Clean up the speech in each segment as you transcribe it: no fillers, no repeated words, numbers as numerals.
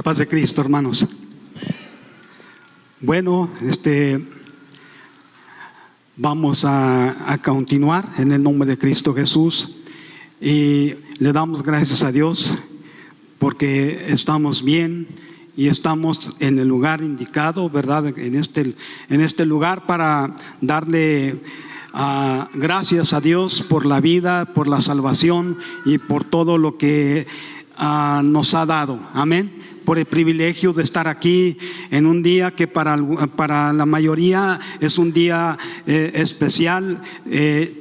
Paz de Cristo, hermanos. Bueno, vamos a continuar en el nombre de Cristo Jesús y le damos gracias a Dios porque estamos bien y estamos en el lugar indicado, ¿verdad? En este lugar para darle gracias a Dios por la vida, por la salvación y por todo lo que nos ha dado. Amén. Por el privilegio de estar aquí en un día que para la mayoría es un día especial.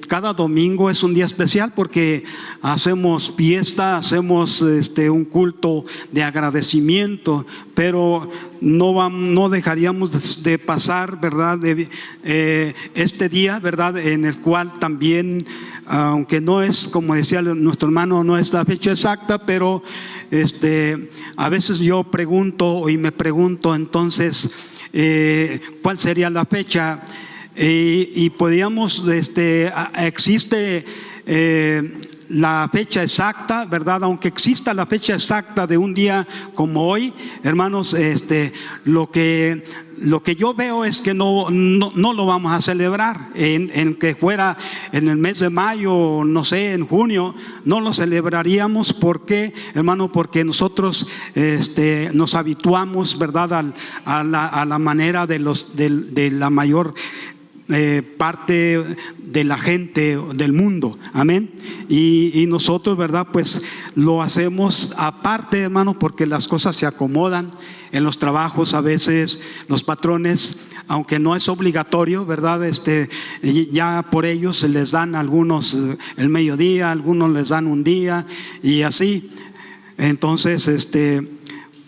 Cada domingo es un día especial porque hacemos fiesta, hacemos un culto de agradecimiento, pero no dejaríamos de pasar, ¿verdad? Este día, ¿verdad? En el cual también, aunque no es, como decía nuestro hermano, no es la fecha exacta, pero a veces yo pregunto y me pregunto entonces cuál sería la fecha, y podríamos, existe la fecha exacta, ¿verdad? Aunque exista la fecha exacta de un día como hoy, hermanos, lo que yo veo es que no lo vamos a celebrar. En que fuera en el mes de mayo, no sé, en junio, no lo celebraríamos. ¿Por qué, hermano? Porque nosotros nos habituamos, ¿verdad? A la manera de la mayor parte de la gente del mundo. Amén. Y nosotros, ¿verdad? Pues lo hacemos aparte, hermano, porque las cosas se acomodan en los trabajos. A veces los patrones, aunque no es obligatorio, ¿verdad? Ya por ellos se les dan algunos el mediodía, algunos les dan un día y así. Entonces,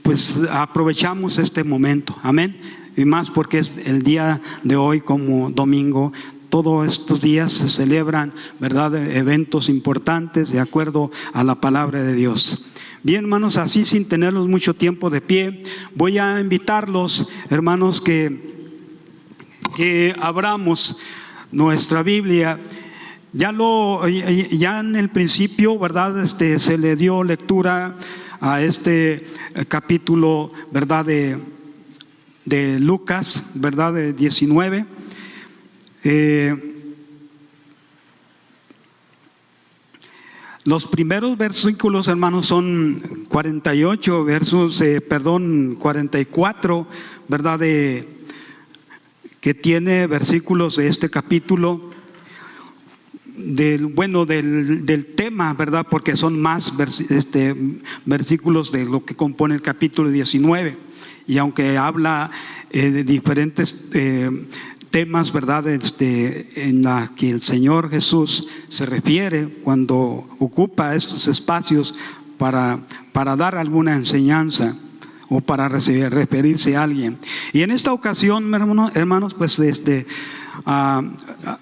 pues aprovechamos este momento. Amén. Y más porque es el día de hoy como domingo. Todos estos días se celebran, ¿verdad?, eventos importantes de acuerdo a la palabra de Dios. Bien, hermanos, así sin tenerlos mucho tiempo de pie, voy a invitarlos, hermanos, que abramos nuestra Biblia. Ya en el principio, ¿verdad?, se le dio lectura a este capítulo, ¿verdad?, de Lucas, ¿verdad?, de 19. Los primeros versículos, hermanos, son 48 versos, 44, ¿verdad?, que tiene versículos de este capítulo, del tema, ¿verdad?, porque son más versículos de lo que compone el capítulo 19. Y aunque habla de diferentes temas, ¿verdad?, en la que el Señor Jesús se refiere cuando ocupa estos espacios para dar alguna enseñanza o para referirse a alguien. Y en esta ocasión, hermanos, pues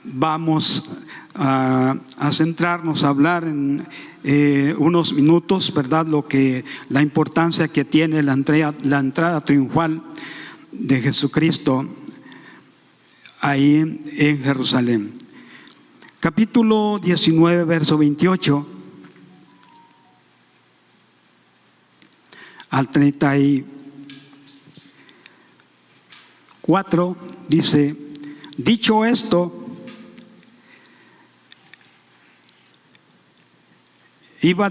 vamos a centrarnos a hablar en unos minutos, ¿verdad?, la importancia que tiene la entrada triunfal de Jesucristo ahí en Jerusalén. Capítulo 19, verso 28 al 34 dice: dicho esto, iba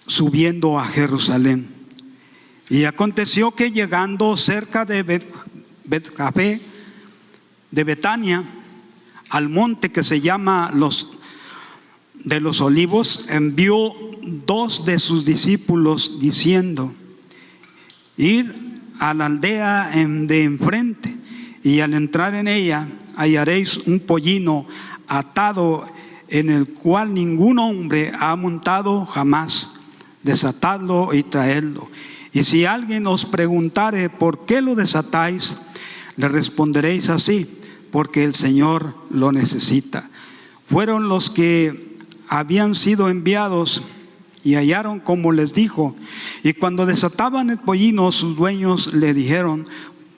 subiendo a Jerusalén. Y aconteció que llegando cerca de Betfagé, de Betania, al monte que se llama de los Olivos, envió 2 de sus discípulos diciendo: id a la aldea de enfrente, y al entrar en ella hallaréis un pollino atado, en el cual ningún hombre ha montado jamás. Desatadlo y traedlo. Y si alguien os preguntare por qué lo desatáis, le responderéis así: porque el Señor lo necesita. Fueron los que habían sido enviados y hallaron como les dijo. Y cuando desataban el pollino, sus dueños le dijeron: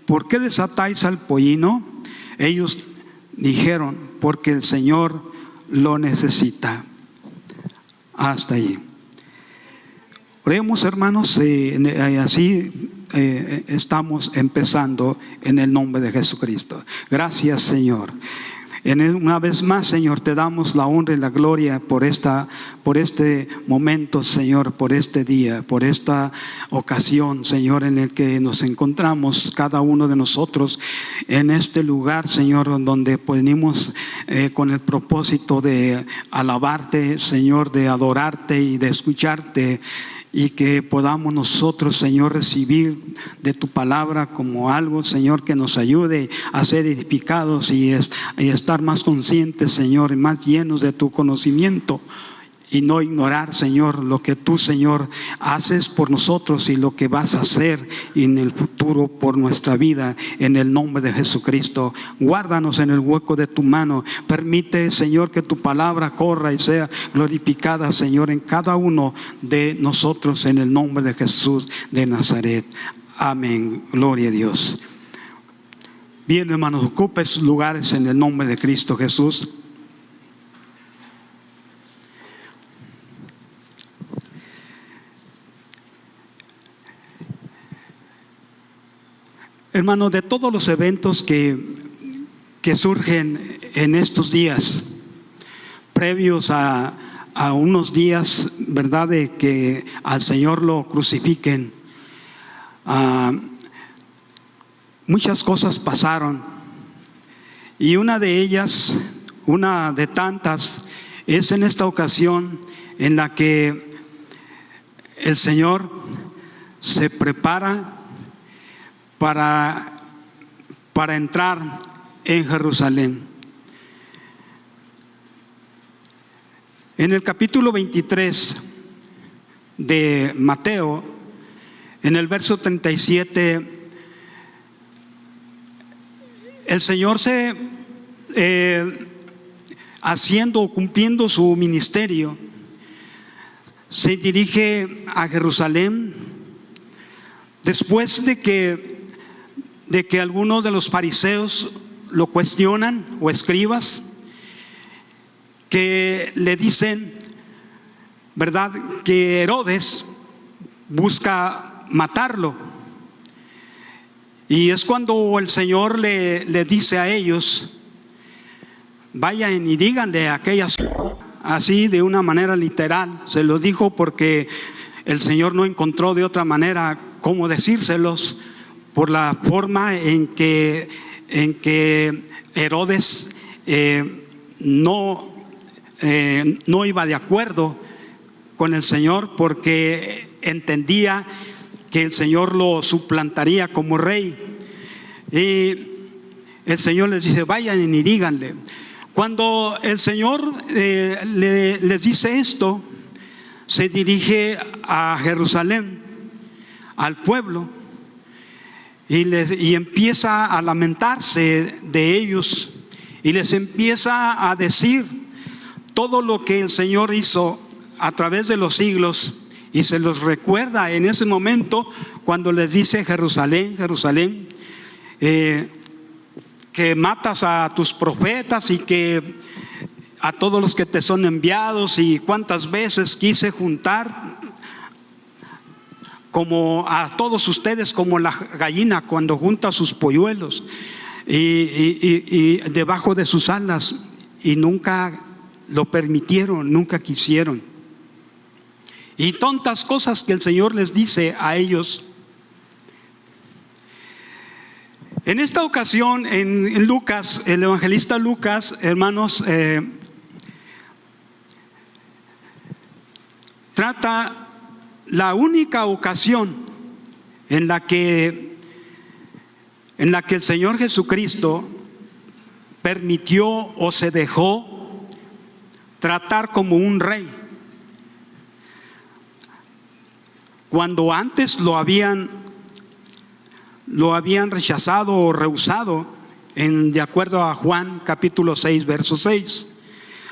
¿por qué desatáis al pollino? Ellos dijeron: porque el Señor lo necesita. Hasta ahí. Oremos, hermanos, así estamos empezando en el nombre de Jesucristo. Gracias, Señor. Una vez más, Señor, te damos la honra y la gloria por este momento, Señor, por este día, por esta ocasión, Señor, en el que nos encontramos cada uno de nosotros en este lugar, Señor, donde venimos con el propósito de alabarte, Señor, de adorarte y de escucharte. Y que podamos nosotros, Señor, recibir de tu palabra como algo, Señor, que nos ayude a ser edificados y estar más conscientes, Señor, y más llenos de tu conocimiento. Y no ignorar, Señor, lo que tú, Señor, haces por nosotros y lo que vas a hacer en el futuro por nuestra vida, en el nombre de Jesucristo. Guárdanos en el hueco de tu mano. Permite, Señor, que tu palabra corra y sea glorificada, Señor, en cada uno de nosotros, en el nombre de Jesús de Nazaret. Amén. Gloria a Dios. Bien, hermanos, ocupe sus lugares en el nombre de Cristo Jesús. Hermanos, de todos los eventos que surgen en estos días, previos a unos días, ¿verdad?, de que al Señor lo crucifiquen, muchas cosas pasaron. Y una de ellas, una de tantas, es en esta ocasión en la que el Señor se prepara para entrar en Jerusalén. En el capítulo 23 de Mateo, en el verso 37, el Señor cumpliendo su ministerio, se dirige a Jerusalén después de que algunos de los fariseos lo cuestionan, o escribas, que le dicen, ¿verdad?, que Herodes busca matarlo. Y es cuando el Señor le dice a ellos: vayan y díganle a aquellas, así de una manera literal. Se los dijo porque el Señor no encontró de otra manera cómo decírselos, por la forma en que Herodes no iba de acuerdo con el Señor, porque entendía que el Señor lo suplantaría como rey. Y el Señor les dice: vayan y díganle. Cuando el Señor les dice esto, se dirige a Jerusalén, al pueblo, y empieza a lamentarse de ellos, y les empieza a decir todo lo que el Señor hizo a través de los siglos, y se los recuerda en ese momento cuando les dice: Jerusalén, Jerusalén, que matas a tus profetas y que a todos los que te son enviados, y cuántas veces quise juntar como a todos ustedes, como la gallina cuando junta sus polluelos y debajo de sus alas, y nunca lo permitieron, nunca quisieron. Y tantas cosas que el Señor les dice a ellos. En esta ocasión, en Lucas, el evangelista Lucas, hermanos, trata la única ocasión en la que el Señor Jesucristo permitió o se dejó tratar como un rey. Cuando antes lo habían rechazado o rehusado, de acuerdo a Juan capítulo 6, verso 6.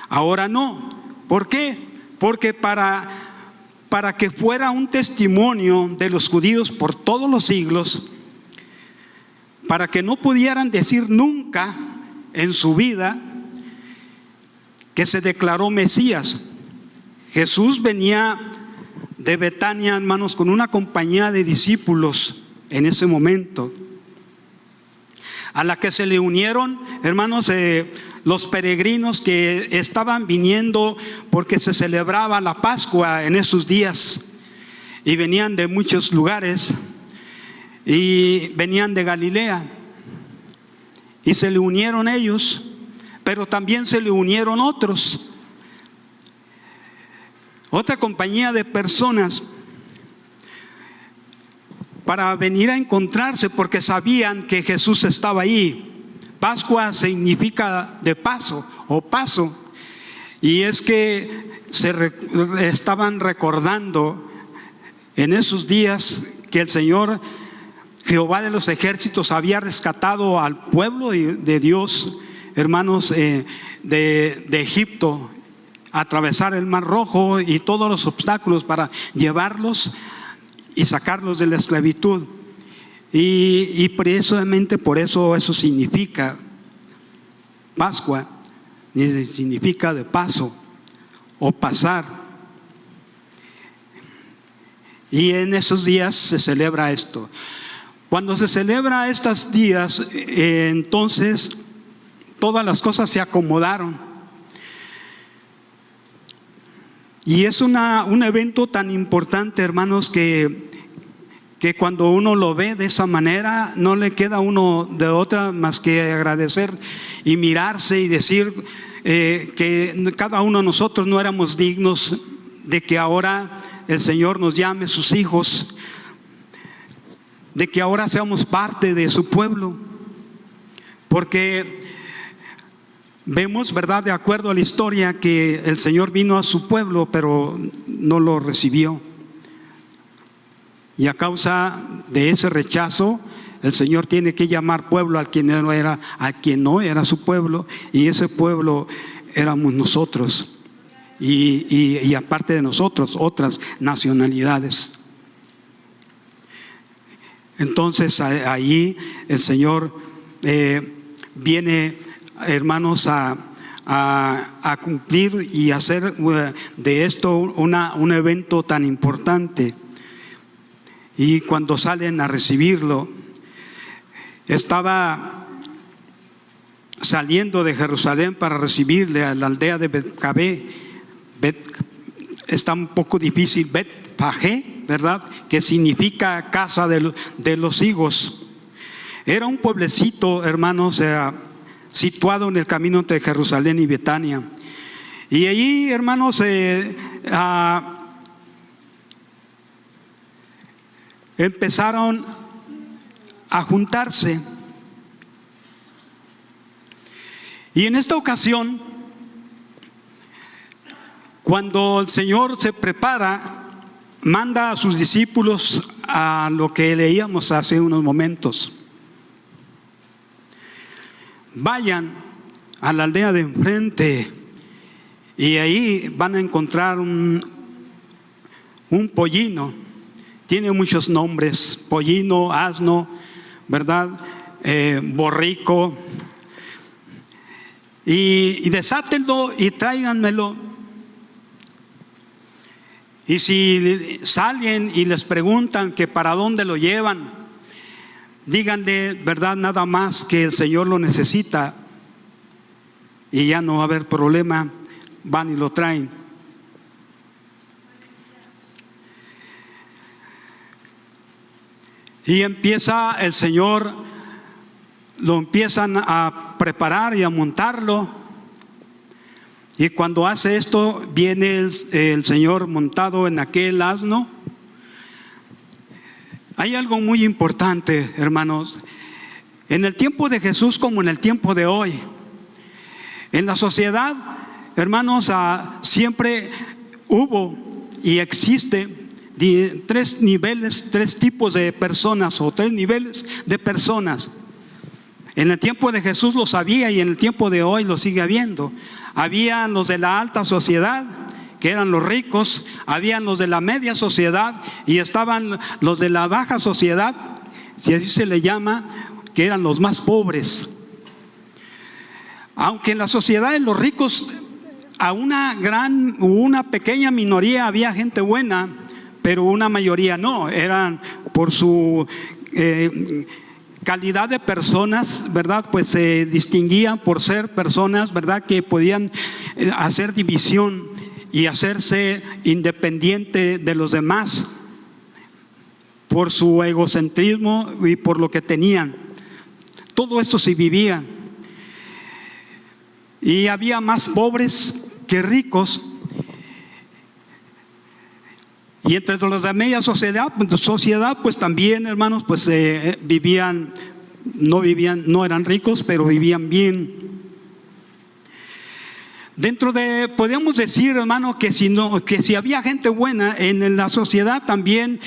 Ahora no. ¿Por qué? Porque para que fuera un testimonio de los judíos por todos los siglos, para que no pudieran decir nunca en su vida que se declaró Mesías. Jesús venía de Betania, hermanos, con una compañía de discípulos en ese momento, a la que se le unieron, hermanos, los peregrinos que estaban viniendo porque se celebraba la Pascua en esos días, y venían de muchos lugares y venían de Galilea, y se le unieron ellos, pero también se le unieron otra compañía de personas para venir a encontrarse, porque sabían que Jesús estaba ahí. Pascua significa de paso o paso, y es que estaban recordando en esos días que el Señor Jehová de los ejércitos había rescatado al pueblo de Dios, hermanos, de Egipto, atravesar el Mar Rojo y todos los obstáculos para llevarlos y sacarlos de la esclavitud. Y precisamente por eso significa Pascua, significa de paso o pasar. Y en esos días se celebra esto. Cuando se celebra estos días, entonces todas las cosas se acomodaron. Y es un evento tan importante, hermanos, que cuando uno lo ve de esa manera, no le queda a uno de otra más que agradecer y mirarse y decir que cada uno de nosotros no éramos dignos de que ahora el Señor nos llame sus hijos, de que ahora seamos parte de su pueblo, porque vemos, ¿verdad?, de acuerdo a la historia, que el Señor vino a su pueblo, pero no lo recibió. Y a causa de ese rechazo, el Señor tiene que llamar pueblo a quien no era su pueblo, y ese pueblo éramos nosotros, y aparte de nosotros, otras nacionalidades. Entonces ahí el Señor viene, hermanos, a cumplir y hacer de esto un evento tan importante. Y cuando salen a recibirlo, estaba saliendo de Jerusalén para recibirle a la aldea de Betcabé. Está un poco difícil, Betpagé, ¿verdad?, que significa casa de los higos. Era un pueblecito, hermanos, situado en el camino entre Jerusalén y Betania. Y allí, hermanos, empezaron a juntarse. Y en esta ocasión, cuando el Señor se prepara, manda a sus discípulos a lo que leíamos hace unos momentos. Vayan a la aldea de enfrente y ahí van a encontrar un pollino. Tiene muchos nombres: pollino, asno, ¿verdad?, borrico. Y desátenlo y tráiganmelo. Y si salen y les preguntan que para dónde lo llevan, díganle, ¿verdad?, nada más que el Señor lo necesita, y ya no va a haber problema. Van y lo traen. Y empieza el Señor, lo empiezan a preparar y a montarlo. Y cuando hace esto, viene el Señor montado en aquel asno. Hay algo muy importante, hermanos, en el tiempo de Jesús como en el tiempo de hoy. En la sociedad, hermanos, siempre hubo y existe tres niveles, tres tipos de personas, o tres niveles de personas. En el tiempo de Jesús los había, y en el tiempo de hoy los sigue habiendo. Habían los de la alta sociedad, que eran los ricos. Habían los de la media sociedad, y estaban los de la baja sociedad, si así se le llama, que eran los más pobres. Aunque en la sociedad de los ricos, a una pequeña minoría había gente buena, pero una mayoría no, eran por su calidad de personas, ¿verdad? Pues se distinguían por ser personas, ¿verdad? Que podían hacer división y hacerse independiente de los demás por su egocentrismo y por lo que tenían. Todo esto se vivía. Y había más pobres que ricos. Y entre los de media sociedad pues también, hermanos, pues no eran ricos, pero vivían bien. Podríamos decir, hermano, que si había gente buena en la sociedad, también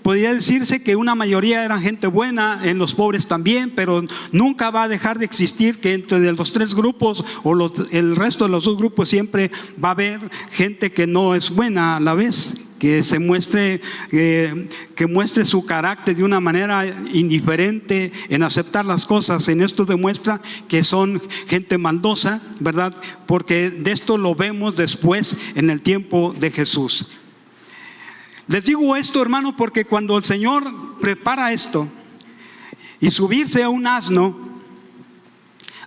podría decirse que una mayoría eran gente buena, en los pobres también, pero nunca va a dejar de existir que entre los tres grupos o el resto de los dos grupos siempre va a haber gente que no es buena a la vez, que se muestre, que muestre su carácter de una manera indiferente en aceptar las cosas. En esto demuestra que son gente maldosa, ¿verdad? Porque de esto lo vemos después en el tiempo de Jesús. Les digo esto, hermano, porque cuando el Señor prepara esto y subirse a un asno,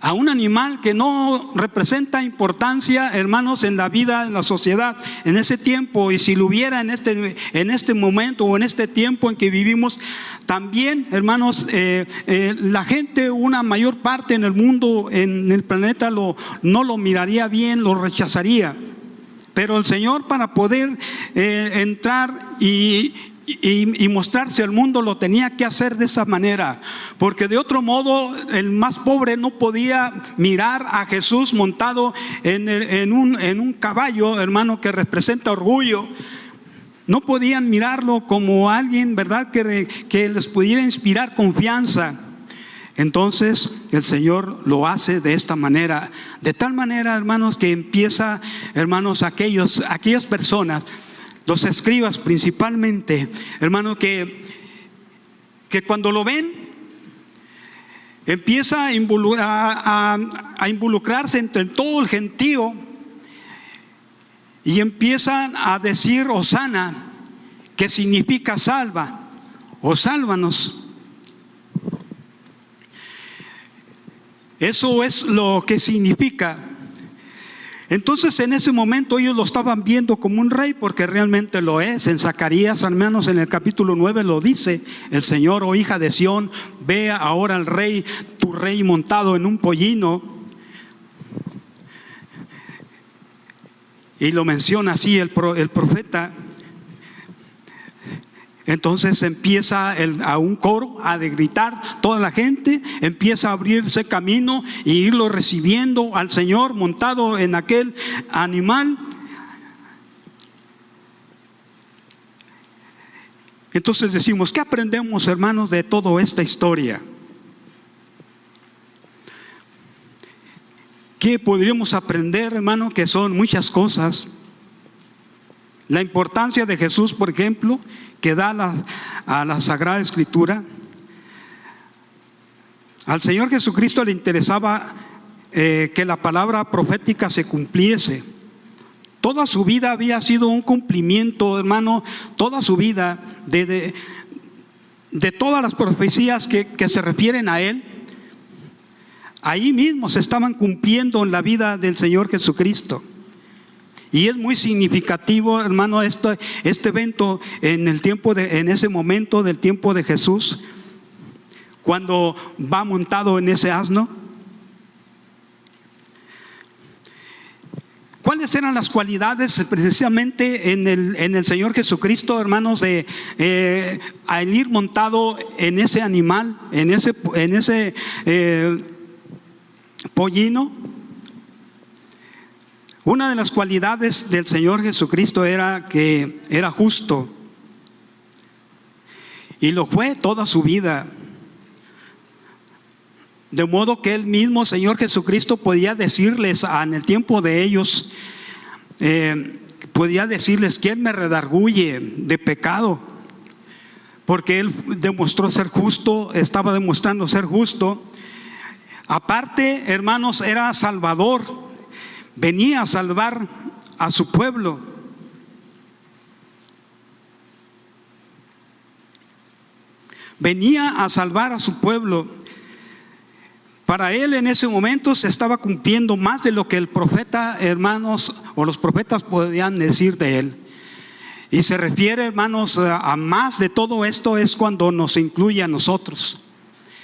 a un animal que no representa importancia, hermanos, en la vida, en la sociedad, en ese tiempo, y si lo hubiera en este momento o en este tiempo en que vivimos, también, hermanos, la gente, una mayor parte en el mundo, en el planeta, no lo miraría bien, lo rechazaría. Pero el Señor, para poder entrar y mostrarse al mundo, lo tenía que hacer de esa manera, porque de otro modo el más pobre no podía mirar a Jesús montado en un caballo, hermano, que representa orgullo. No podían mirarlo como alguien, ¿verdad?, que les pudiera inspirar confianza. Entonces el Señor lo hace de esta manera, de tal manera, hermanos, que empieza, hermanos, aquellas personas, los escribas principalmente, hermanos, que cuando lo ven, empieza a involucrarse entre todo el gentío y empiezan a decir Hosana, que significa salva o sálvanos. Eso es lo que significa. Entonces en ese momento ellos lo estaban viendo como un rey, porque realmente lo es. En Zacarías, al menos en el capítulo 9 lo dice el Señor: oh hija de Sión, ve ahora al rey, tu rey montado en un pollino. Y lo menciona así el profeta. Entonces empieza a un coro a gritar toda la gente, empieza a abrirse camino y irlo recibiendo al Señor montado en aquel animal. Entonces decimos, ¿qué aprendemos, hermanos, de toda esta historia? ¿Qué podríamos aprender, hermano? Que son muchas cosas. La importancia de Jesús, por ejemplo, que da a la Sagrada Escritura. Al Señor Jesucristo le interesaba que la palabra profética se cumpliese. Toda su vida había sido un cumplimiento, hermano, toda su vida de todas las profecías que se refieren a Él. Ahí mismo se estaban cumpliendo en la vida del Señor Jesucristo. Y es muy significativo, hermano, este evento en ese momento del tiempo de Jesús, cuando va montado en ese asno. ¿Cuáles eran las cualidades precisamente en el Señor Jesucristo, hermanos, al ir montado en ese animal, en ese pollino? Una de las cualidades del Señor Jesucristo era que era justo, y lo fue toda su vida. De modo que Él mismo, Señor Jesucristo, podía decirles en el tiempo de ellos, podía decirles: ¿quién me redarguye de pecado? Porque Él demostró ser justo, estaba demostrando ser justo. Aparte, hermanos, era Salvador. Venía a salvar a su pueblo. venía a salvar a su pueblo. Para él en ese momento se estaba cumpliendo más de lo que el profeta, hermanos, o los profetas podían decir de él. Y se refiere, hermanos, a más de todo esto es cuando nos incluye a nosotros.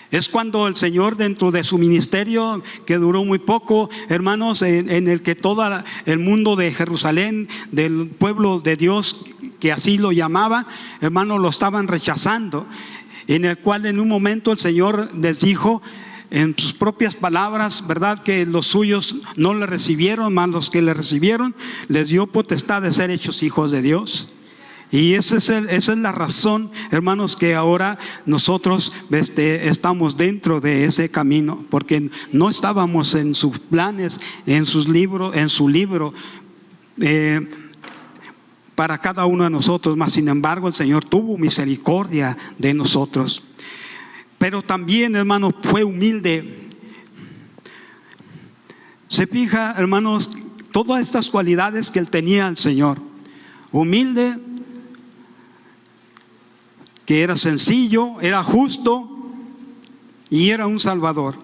Es cuando el Señor, dentro de su ministerio, que duró muy poco, hermanos, en el que todo el mundo de Jerusalén, del pueblo de Dios, que así lo llamaba, hermanos, lo estaban rechazando. En el cual en un momento el Señor les dijo en sus propias palabras, verdad, que los suyos no le recibieron, más los que le recibieron les dio potestad de ser hechos hijos de Dios. Y esa es la razón, hermanos, que ahora nosotros estamos dentro de ese camino, porque no estábamos en sus planes, en sus libros, en su libro para cada uno de nosotros. Mas sin embargo el Señor tuvo misericordia de nosotros. Pero también, hermanos, fue humilde. Se fija, hermanos, todas estas cualidades que él tenía, el Señor: humilde, que era sencillo, era justo y era un salvador.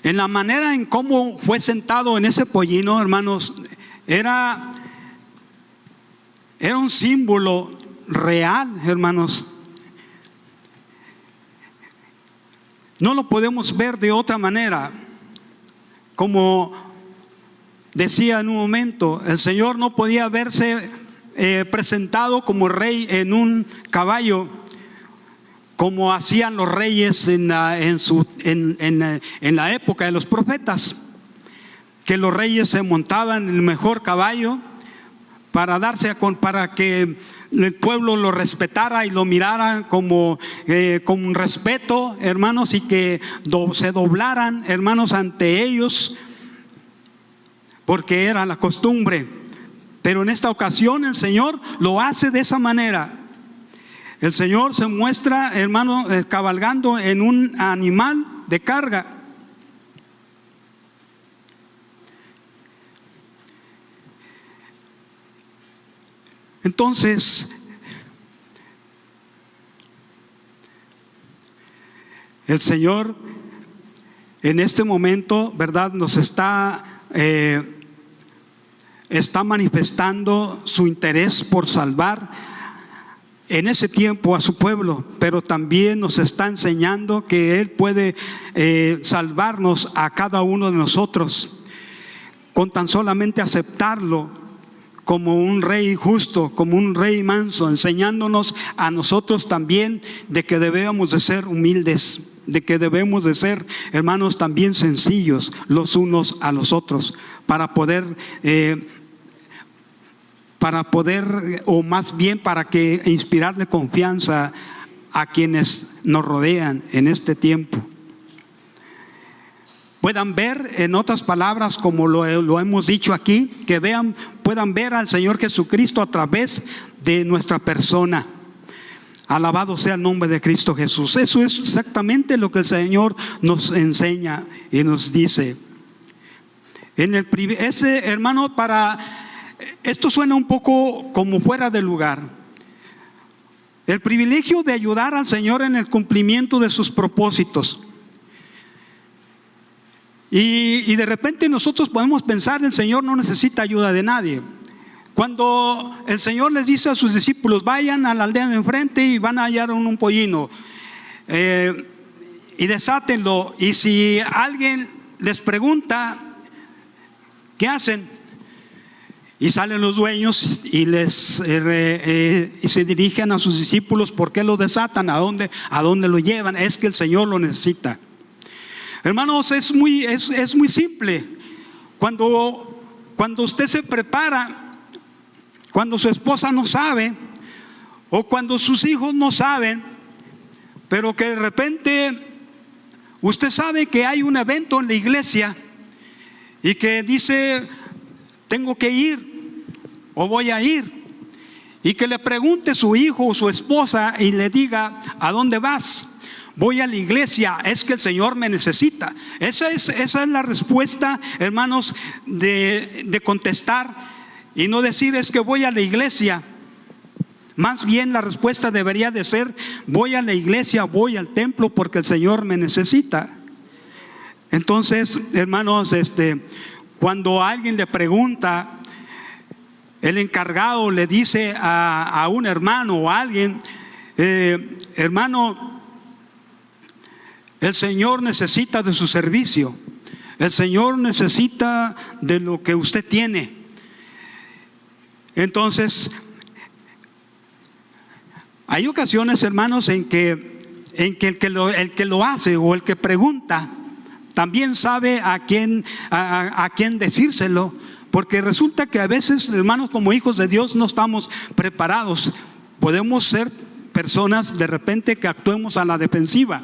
En la manera en cómo fue sentado en ese pollino, hermanos, era un símbolo real, hermanos. No lo podemos ver de otra manera. Como decía en un momento, el Señor no podía verse presentado como rey en un caballo, como hacían los reyes en la época de los profetas, que los reyes se montaban en el mejor caballo para que el pueblo lo respetara y lo mirara con respeto, hermanos, y que se doblaran, hermanos, ante ellos, porque era la costumbre. Pero en esta ocasión el Señor lo hace de esa manera. El Señor se muestra, hermano, cabalgando en un animal de carga. Entonces, el Señor en este momento, verdad, nos está manifestando su interés por salvar en ese tiempo a su pueblo, pero también nos está enseñando que Él puede salvarnos a cada uno de nosotros con tan solamente aceptarlo como un rey justo, como un rey manso, enseñándonos a nosotros también de que debemos de ser humildes, de que debemos de ser, hermanos, también sencillos los unos a los otros, para poder, o más bien para que inspirarle confianza a quienes nos rodean en este tiempo. Puedan ver, en otras palabras, como lo hemos dicho aquí, que puedan ver al Señor Jesucristo a través de nuestra persona. Alabado sea el nombre de Cristo Jesús. Eso es exactamente lo que el Señor nos enseña y nos dice. Hermano, esto suena un poco como fuera de lugar. El privilegio de ayudar al Señor en el cumplimiento de sus propósitos. Y de repente nosotros podemos pensar: el Señor no necesita ayuda de nadie. Cuando el Señor les dice a sus discípulos: vayan a la aldea de enfrente y van a hallar un pollino, y desátenlo, y si alguien les pregunta, ¿qué hacen? Y salen los dueños y y se dirigen a sus discípulos. ¿Por qué lo desatan? ¿A dónde lo llevan? Es que el Señor lo necesita. Hermanos, es muy simple. Cuando usted se prepara, cuando su esposa no sabe, o cuando sus hijos no saben, pero que de repente usted sabe que hay un evento en la iglesia y que dice: tengo que ir o voy a ir, y que le pregunte su hijo o su esposa y le diga: ¿a dónde vas? Voy a la iglesia, es que el Señor me necesita. Esa es la respuesta, hermanos, de contestar, y no decir: es que voy a la iglesia. Más bien la respuesta debería de ser: voy a la iglesia, voy al templo porque el Señor me necesita. Entonces, hermanos, cuando alguien le pregunta, el encargado le dice a un hermano o a alguien: hermano, el Señor necesita de su servicio, el Señor necesita de lo que usted tiene. Entonces, hay ocasiones, hermanos, en que el que lo hace o el que pregunta también sabe a quién decírselo, porque resulta que a veces, hermanos, como hijos de Dios no estamos preparados. Podemos ser personas de repente que actuemos a la defensiva.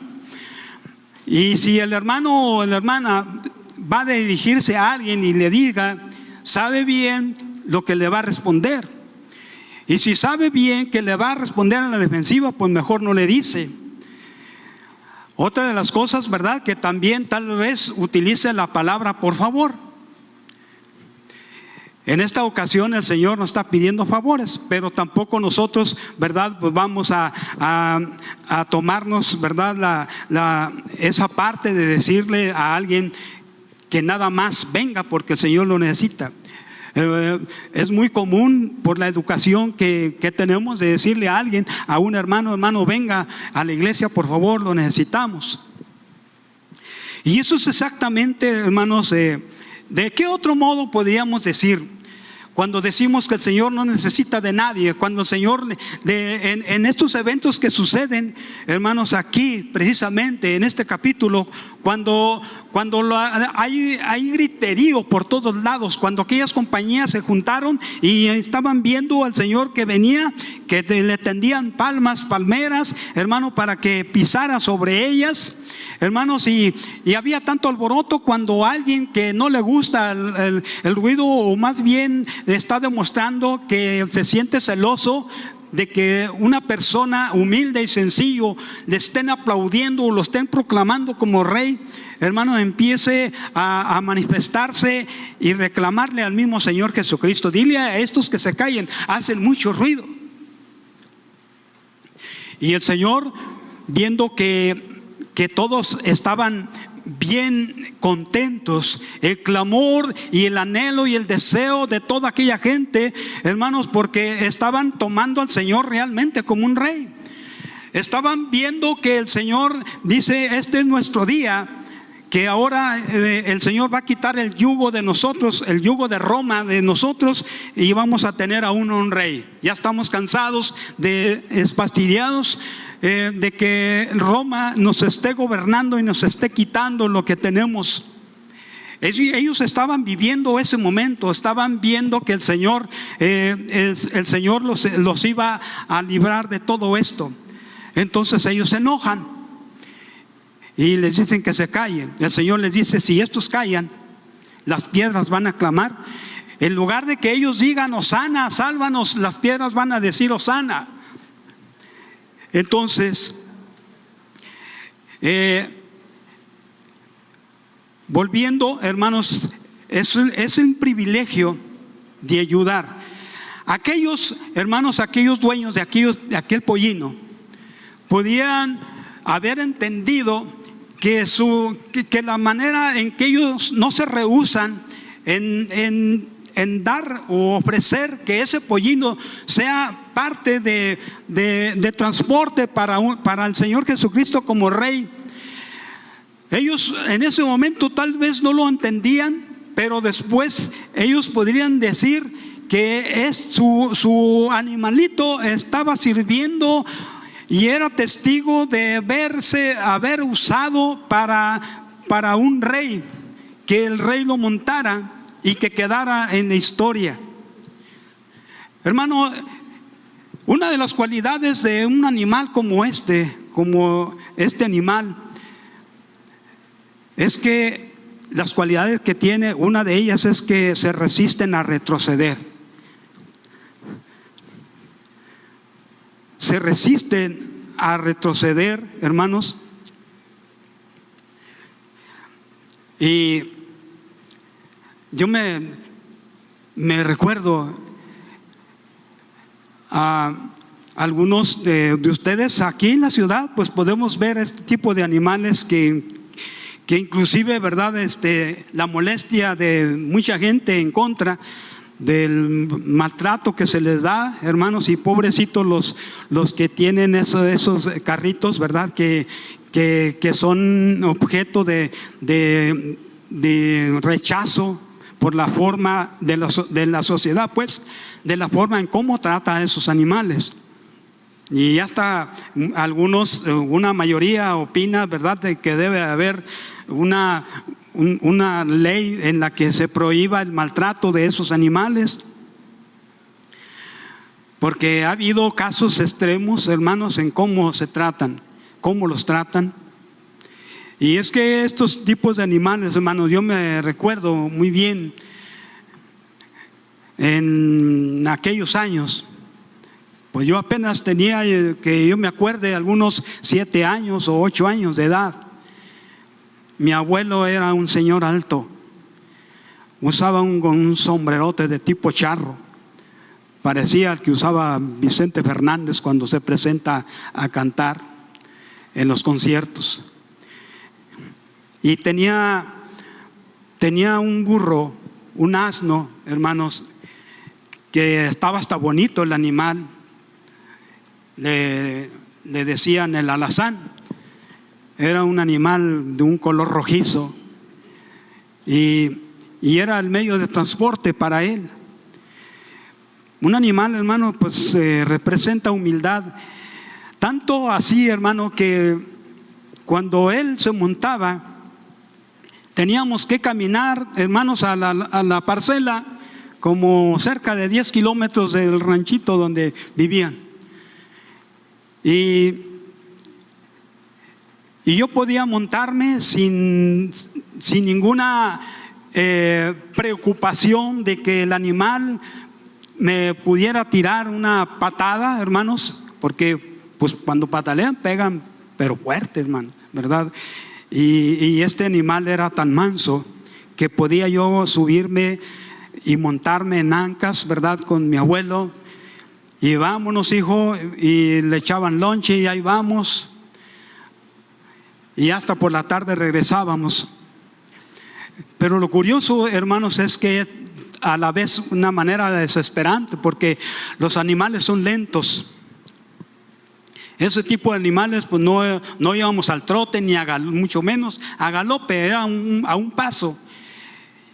Y si el hermano o la hermana va a dirigirse a alguien y le diga, sabe bien lo que le va a responder. Y si sabe bien que le va a responder a la defensiva, pues mejor no le dice. Otra de las cosas, ¿verdad?, que también tal vez utilice la palabra por favor. En esta ocasión el Señor nos está pidiendo favores, pero tampoco nosotros, ¿verdad?, pues vamos a tomarnos, ¿verdad?, esa parte de decirle a alguien que nada más venga porque el Señor lo necesita. Es muy común por la educación que tenemos de decirle a alguien, a un hermano, venga a la iglesia por favor, lo necesitamos. Y eso es exactamente, hermanos, ¿de qué otro modo podríamos decir? Cuando decimos que el Señor no necesita de nadie, cuando el Señor, en estos eventos que suceden, hermanos, aquí precisamente en este capítulo, cuando hay griterío por todos lados, cuando aquellas compañías se juntaron y estaban viendo al Señor que venía, que le tendían palmeras, hermano, para que pisara sobre ellas. Hermanos, y había tanto alboroto cuando alguien que no le gusta el ruido, o más bien está demostrando que se siente celoso de que una persona humilde y sencillo le estén aplaudiendo o lo estén proclamando como rey, hermano, empiece a manifestarse y reclamarle al mismo Señor Jesucristo. Dile a estos que se callen, hacen mucho ruido. Y el Señor, viendo que todos estaban bien contentos, el clamor y el anhelo y el deseo de toda aquella gente, hermanos, porque estaban tomando al Señor realmente como un rey. Estaban viendo que el Señor dice: este es nuestro día, que ahora el Señor va a quitar el yugo de nosotros, el yugo de Roma de nosotros, y vamos a tener a un rey. Ya estamos cansados, fastidiados de que Roma nos esté gobernando y nos esté quitando lo que tenemos. Ellos estaban viviendo ese momento, estaban viendo que el Señor los iba a librar de todo esto. Entonces ellos se enojan y les dicen que se callen. El Señor les dice: si estos callan, las piedras van a clamar. En lugar de que ellos digan Hosana, sálvanos, las piedras van a decir Hosana. Entonces, volviendo, hermanos, es un privilegio de ayudar. Aquellos hermanos, aquellos dueños de aquel pollino, podían haber entendido que la manera en que ellos no se rehúsan en dar o ofrecer que ese pollino sea parte de transporte para el Señor Jesucristo como rey. Ellos en ese momento tal vez no lo entendían, pero después ellos podrían decir que su animalito estaba sirviendo y era testigo de haber usado para un rey, que el rey lo montara y que quedara en la historia. Hermano, una de las cualidades de un animal como este animal, es que las cualidades que tiene, una de ellas es que se resisten a retroceder. Se resisten a retroceder, hermanos. Y yo me recuerdo algunos de ustedes aquí en la ciudad, pues podemos ver este tipo de animales que inclusive, ¿verdad? La molestia de mucha gente en contra del maltrato que se les da, hermanos, y pobrecitos los que tienen esos carritos, ¿verdad? Que son objeto de rechazo por la forma de la sociedad, pues, de la forma en cómo trata a esos animales. Y hasta una mayoría opina, ¿verdad?, de que debe haber una ley en la que se prohíba el maltrato de esos animales, porque ha habido casos extremos, hermanos, en cómo los tratan. Y es que estos tipos de animales, hermanos, yo me recuerdo muy bien en aquellos años. Pues yo apenas tenía, que yo me acuerde, algunos 7 años o 8 años de edad. Mi abuelo era un señor alto, usaba un sombrerote de tipo charro, parecía el que usaba Vicente Fernández cuando se presenta a cantar en los conciertos. Y tenía un burro, un asno, hermanos, que estaba hasta bonito el animal. Le decían el alazán. Era un animal de un color rojizo y era el medio de transporte para él. Un animal, hermano, pues representa humildad. Tanto así, hermano, que cuando él se montaba, teníamos que caminar, hermanos, a la parcela, como cerca de 10 kilómetros del ranchito donde vivían. Y yo podía montarme sin ninguna preocupación de que el animal me pudiera tirar una patada, hermanos, porque pues cuando patalean pegan, pero fuerte, hermano, ¿verdad? Y este animal era tan manso que podía yo subirme y montarme en ancas, ¿verdad?, con mi abuelo. Y vámonos, hijo, y le echaban lonche y ahí vamos. Y hasta por la tarde regresábamos. Pero lo curioso, hermanos, es que a la vez una manera desesperante, porque los animales son lentos. Ese tipo de animales, pues no íbamos al trote ni mucho menos a galope, era a un paso.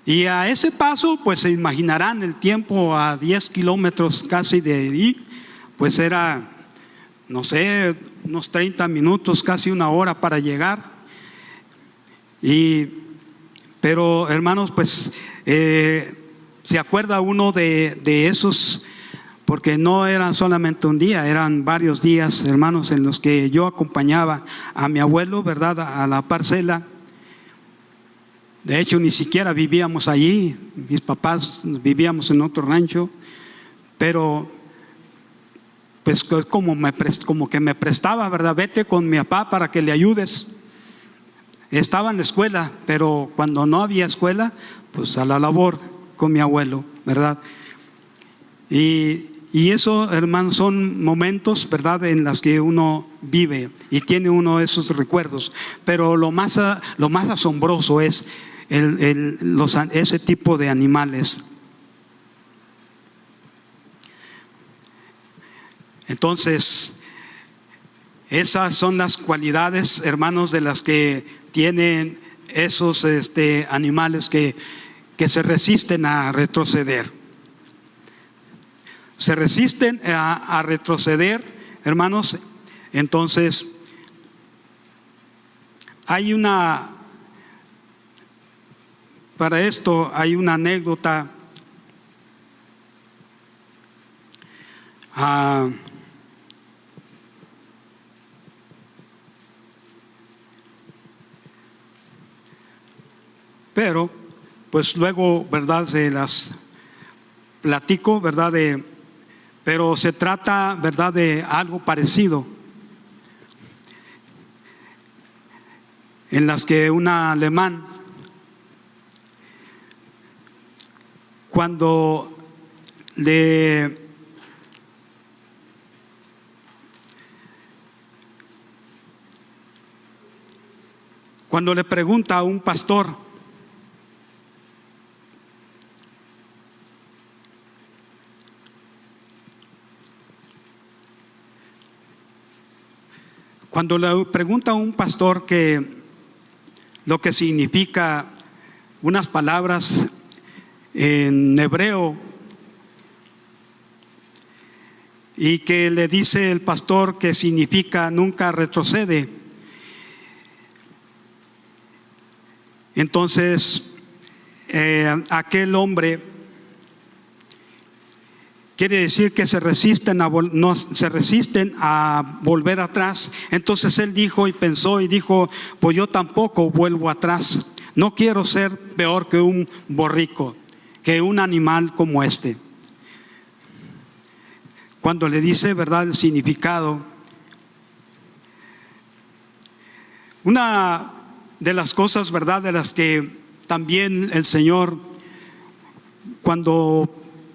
Y a ese paso, pues se imaginarán el tiempo a 10 kilómetros casi de ahí, pues era, no sé, unos 30 minutos, casi una hora para llegar. Pero hermanos, pues se acuerda uno de esos, porque no eran solamente un día, eran varios días, hermanos, en los que yo acompañaba a mi abuelo, ¿verdad?, a la parcela. De hecho, ni siquiera vivíamos allí, mis papás vivíamos en otro rancho, pero pues como que me prestaba, ¿verdad? Vete con mi papá para que le ayudes. Estaba en la escuela, pero cuando no había escuela, pues a la labor con mi abuelo, ¿verdad? Y eso, hermanos, son momentos, ¿verdad?, en los que uno vive y tiene uno de esos recuerdos. Pero lo más asombroso es ese tipo de animales. Entonces, esas son las cualidades, hermanos, de las que tienen esos animales que se resisten a retroceder. Se resisten a retroceder, hermanos. Entonces, para esto hay una anécdota. Pero pues luego, ¿verdad?, se las platico, ¿verdad? Pero se trata, ¿verdad?, de algo parecido, en las que un alemán, cuando Cuando le pregunta a un pastor, que lo que significa unas palabras en hebreo, y que le dice el pastor que significa nunca retrocede, entonces aquel hombre quiere decir que se resisten a volver atrás. Entonces él dijo y pensó y dijo: pues yo tampoco vuelvo atrás. No quiero ser peor que un borrico, que un animal como este. Cuando le dice, ¿verdad?, el significado, una de las cosas, ¿verdad?, de las que también el Señor, cuando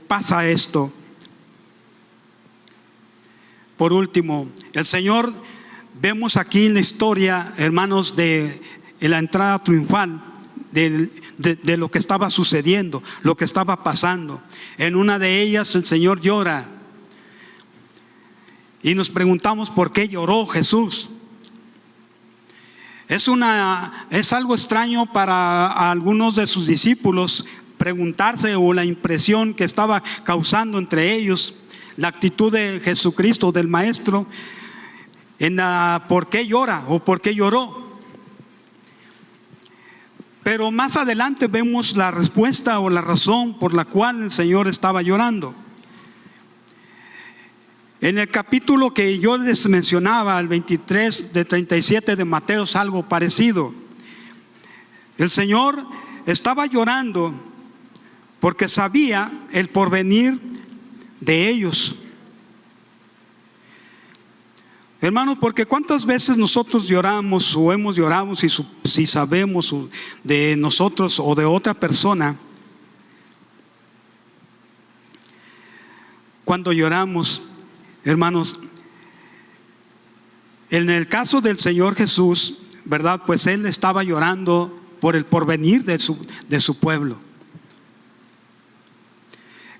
pasa esto, por último, el Señor, vemos aquí en la historia, hermanos, de la entrada triunfal, de lo que estaba sucediendo, lo que estaba pasando. En una de ellas el Señor llora y nos preguntamos por qué lloró Jesús. Es algo extraño para algunos de sus discípulos preguntarse, o la impresión que estaba causando entre ellos la actitud de Jesucristo, del Maestro, por qué llora o por qué lloró. Pero más adelante vemos la respuesta o la razón por la cual el Señor estaba llorando. En el capítulo que yo les mencionaba, el 23 de 37 de Mateo, es algo parecido. El Señor estaba llorando porque sabía el porvenir de ellos. Hermanos, porque cuántas veces nosotros lloramos o hemos llorado, si sabemos de nosotros o de otra persona, cuando lloramos, hermanos, en el caso del Señor Jesús, ¿verdad?, pues Él estaba llorando por el porvenir de su pueblo.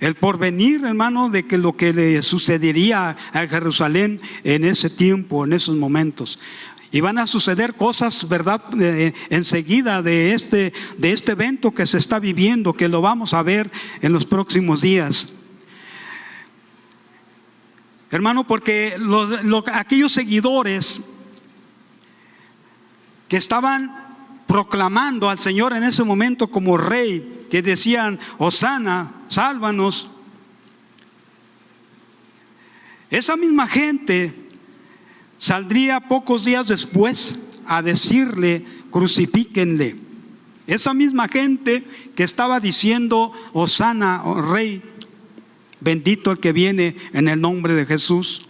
El porvenir, hermano, de que lo que le sucedería a Jerusalén en ese tiempo, en esos momentos. Y van a suceder cosas, ¿verdad?, enseguida de este evento que se está viviendo, que lo vamos a ver en los próximos días. Hermano, porque aquellos seguidores que estaban proclamando al Señor en ese momento como Rey, que decían: Hosana, sálvanos. Esa misma gente saldría pocos días después a decirle: crucifíquenle. Esa misma gente que estaba diciendo: Hosana, oh Rey, bendito el que viene en el nombre de Jesús.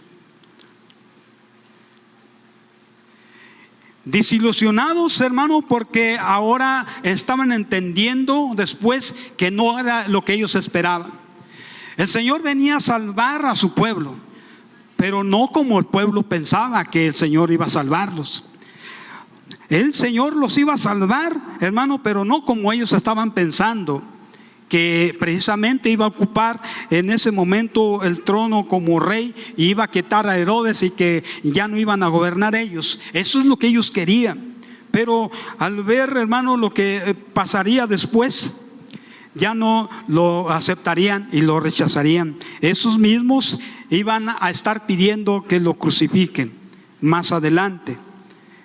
Desilusionados, hermano, porque ahora estaban entendiendo después que no era lo que ellos esperaban. El Señor venía a salvar a su pueblo, pero no como el pueblo pensaba que el Señor iba a salvarlos. El Señor los iba a salvar, hermano, pero no como ellos estaban pensando, que precisamente iba a ocupar en ese momento el trono como rey y iba a quitar a Herodes y que ya no iban a gobernar ellos. Eso es lo que ellos querían. Pero al ver, hermano, lo que pasaría después, ya no lo aceptarían y lo rechazarían. Esos mismos iban a estar pidiendo que lo crucifiquen más adelante.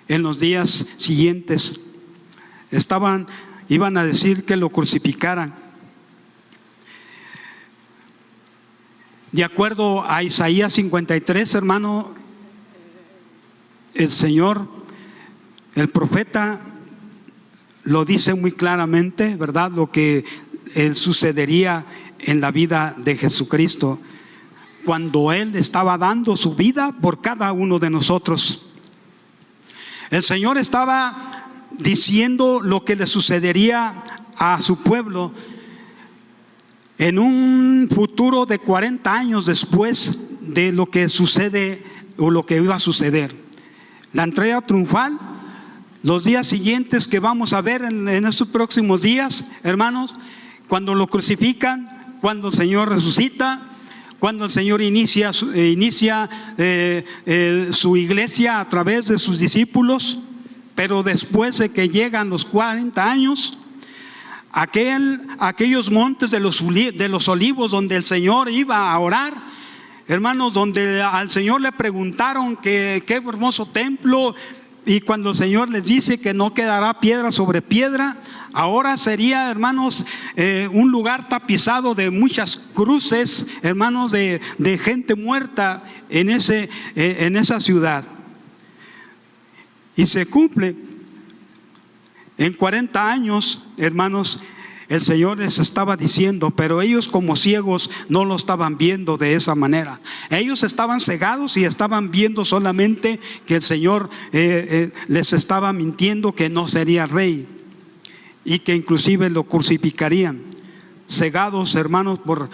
En los días siguientes iban a decir que lo crucificaran. De acuerdo a Isaías 53, hermano, el Señor, el profeta, lo dice muy claramente, ¿verdad?, lo que sucedería en la vida de Jesucristo cuando Él estaba dando su vida por cada uno de nosotros. El Señor estaba diciendo lo que le sucedería a su pueblo en un futuro de 40 años después de lo que sucede o lo que iba a suceder. La entrega triunfal los días siguientes que vamos a ver en estos próximos días, hermanos, cuando lo crucifican, cuando el Señor resucita, cuando el Señor inicia su iglesia a través de sus discípulos, pero después de que llegan los 40 años, aquellos montes de los olivos donde el Señor iba a orar, hermanos, donde al Señor le preguntaron qué hermoso templo, y cuando el Señor les dice que no quedará piedra sobre piedra, ahora sería, hermanos, un lugar tapizado de muchas cruces, hermanos, de gente muerta en esa ciudad. Y se cumple en 40 años, hermanos. El Señor les estaba diciendo, pero ellos como ciegos no lo estaban viendo de esa manera. Ellos estaban cegados y estaban viendo solamente que el Señor les estaba mintiendo, que no sería rey y que inclusive lo crucificarían. Cegados, hermanos, por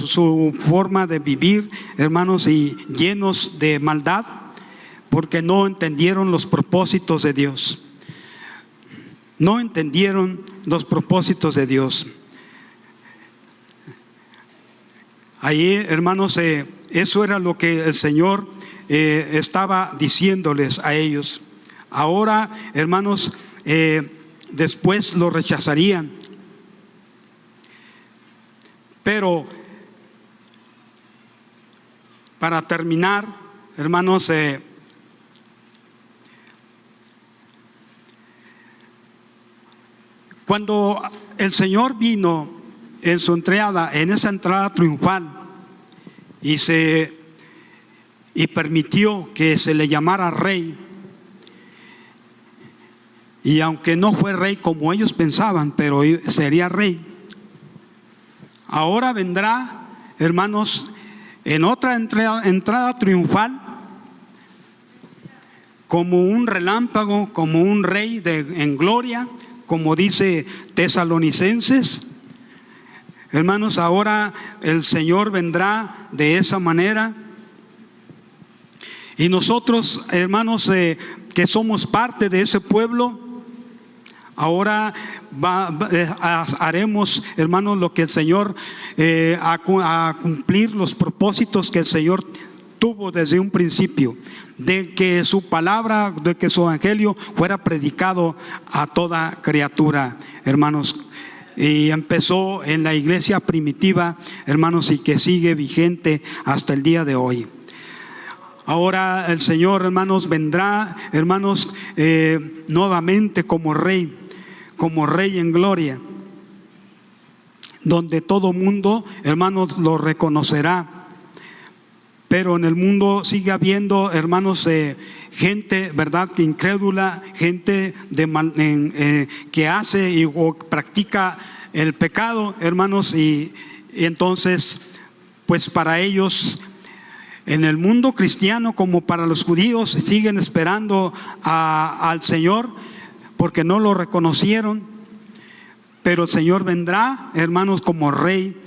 su forma de vivir, hermanos, y llenos de maldad, porque no entendieron los propósitos de Dios. No entendieron los propósitos de Dios. Ahí, hermanos, eso era lo que el Señor estaba diciéndoles a ellos. Ahora, hermanos, después lo rechazarían. Pero para terminar, hermanos, cuando el Señor vino en su entrada, en esa entrada triunfal, y permitió que se le llamara rey, y aunque no fue rey como ellos pensaban, pero sería rey, ahora vendrá, hermanos, en otra entrada triunfal, como un relámpago, como un rey en gloria, como dice Tesalonicenses. Hermanos, ahora el Señor vendrá de esa manera. Y nosotros, hermanos, que somos parte de ese pueblo, ahora haremos, hermanos, lo que el Señor, a cumplir los propósitos que el Señor tuvo desde un principio, de que su palabra, de que su evangelio fuera predicado a toda criatura, hermanos. Y empezó en la iglesia primitiva, hermanos, y que sigue vigente hasta el día de hoy. Ahora el Señor, hermanos, vendrá, hermanos, nuevamente como rey en gloria, donde todo mundo, hermanos, lo reconocerá. Pero en el mundo sigue habiendo, hermanos, gente, verdad, que incrédula, gente que hace o practica el pecado, hermanos, y entonces, pues para ellos, en el mundo cristiano como para los judíos, siguen esperando al Señor porque no lo reconocieron. Pero el Señor vendrá, hermanos, como rey,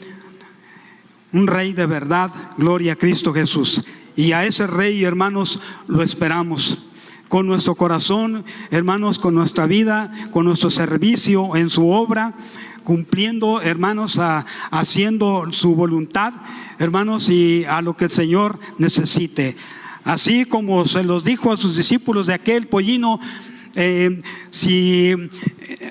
un rey de verdad, gloria a Cristo Jesús. Y a ese rey, hermanos, lo esperamos con nuestro corazón, hermanos, con nuestra vida, con nuestro servicio en su obra, cumpliendo, hermanos, haciendo su voluntad, hermanos, y a lo que el Señor necesite. Así como se los dijo a sus discípulos de aquel pollino,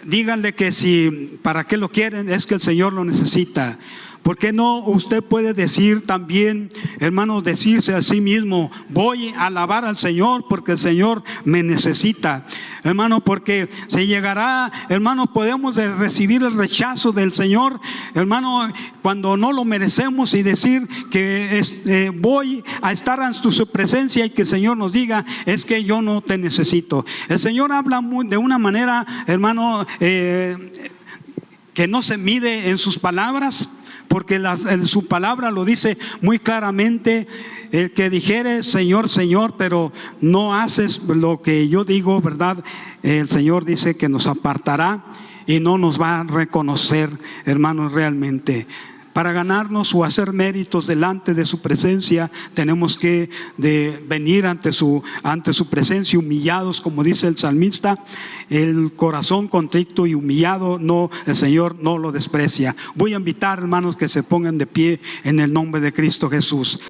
díganle que si para qué lo quieren, es que el Señor lo necesita. ¿Por qué no usted puede decir también, hermanos, decirse a sí mismo: voy a alabar al Señor porque el Señor me necesita, hermano? Porque se llegará, hermano, podemos recibir el rechazo del Señor, hermano, cuando no lo merecemos, y decir que voy a estar en su presencia y que el Señor nos diga: es que yo no te necesito. El Señor habla de una manera, hermano, que no se mide en sus palabras, porque su palabra lo dice muy claramente. El que dijere Señor, Señor, pero no haces lo que yo digo, ¿verdad? El Señor dice que nos apartará y no nos va a reconocer, hermanos, realmente. Para ganarnos o hacer méritos delante de su presencia, tenemos que venir ante su presencia humillados, como dice el salmista. El corazón contrito y humillado, el Señor no lo desprecia. Voy a invitar, hermanos, que se pongan de pie en el nombre de Cristo Jesús.